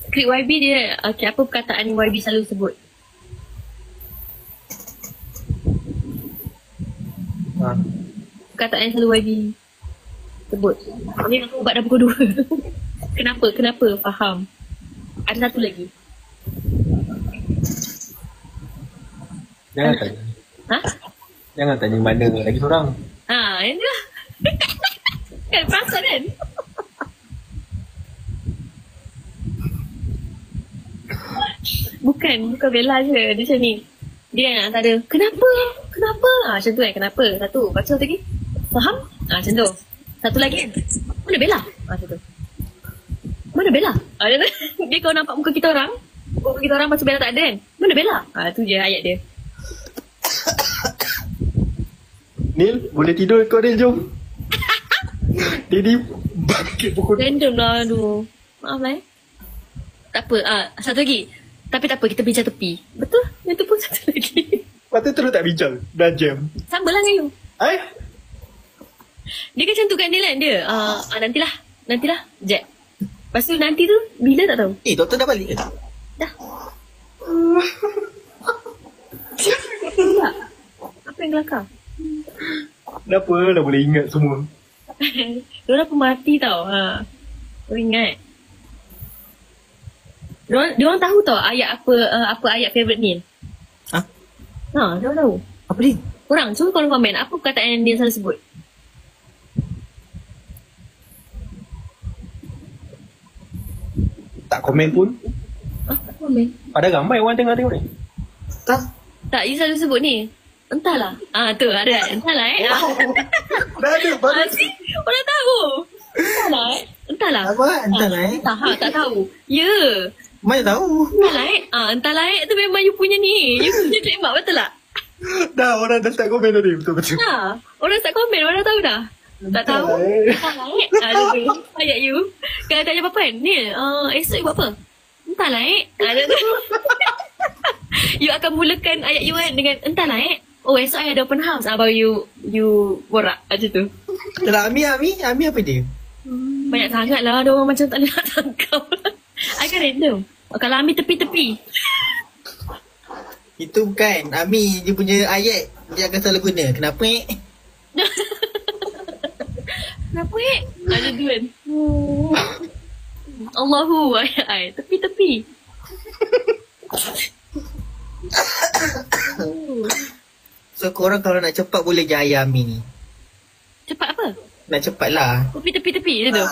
skrip YB dia, okay, apa perkataan yang YB selalu sebut? Perkataan yang selalu YB sebut. Ni aku ubat dah pukul 2. Kenapa? Faham. Ada satu lagi. Jangan tanya. Ha? Jangan tanya mana lagi seorang. Ini lah. Kan perasan kan? Bukan bela je. Dia macam ni. Dia antara kenapa? Macam tu kan, kenapa? Satu. Lepas tu satu lagi, faham? Macam tu. Satu lagi kan, mana bela? Macam tu. Mana bela? Dia kalau nampak muka kita orang masa bela tak ada kan, mana bela? Tu je ayat dia. Nil, boleh tidur kau Nil, jom. Jadi bangkit pukul. Random lah, aduh. Maaf lah Tak apa, satu lagi. Tapi tak apa, kita bincang tepi. Betul? Yang tu pun satu lagi. Lepas tu terus tak bincang. Dah jam. Sama lah dengan you. Dia kan cantukkan dia kan, dia. Nantilah. Jap. Lepas tu nanti tu, bila tak tahu. Doktor dah balik ke? Dah. Apa yang kelakar? Kenapa? Dah boleh ingat semua. Diorang pemerhati tau. Kau ingat. Diorang tahu tau ayat apa ayat favourite Nil. Diorang tahu. Apa ni? Korang, cuba korang komen. Apa perkataan yang dia selalu sebut? Tak komen pun. Tak komen. Ada ramai orang tengok ni. Tak, dia selalu sebut ni. Entahlah. Tu ada. Entahlah Dah ada baru. Orang tahu. Entahlah. Apa? Entahlah Tak tahu. Ya. Mana tahu? Entahlah tu memang you punya ni. You punya trademark, betul tak? Dah, orang dah start komen tadi. Betul-betul. Orang start komen, orang tahu dah. Tak tahu. Ada tu. Ayat you. Kalau tanya apa kan? Nil, esok you buat apa? Entahlah ada tu. You akan mulakan ayat you kan dengan entahlah esok I ada open house. Baru you borak macam tu. Tak, Ami apa dia? Banyak sangat lah. Ada orang macam tak boleh nak tangkap. I kan random. Kalau Ami tepi-tepi. Itu bukan Ami, dia punya ayat dia akan selalu guna. Kenapa Kenapa ada tu kan. Allahu ayat. Tepi-tepi. So korang kalau nak cepat boleh je ayat Ami ni. Cepat apa? Nak cepat lah. Tepi-tepi je tu.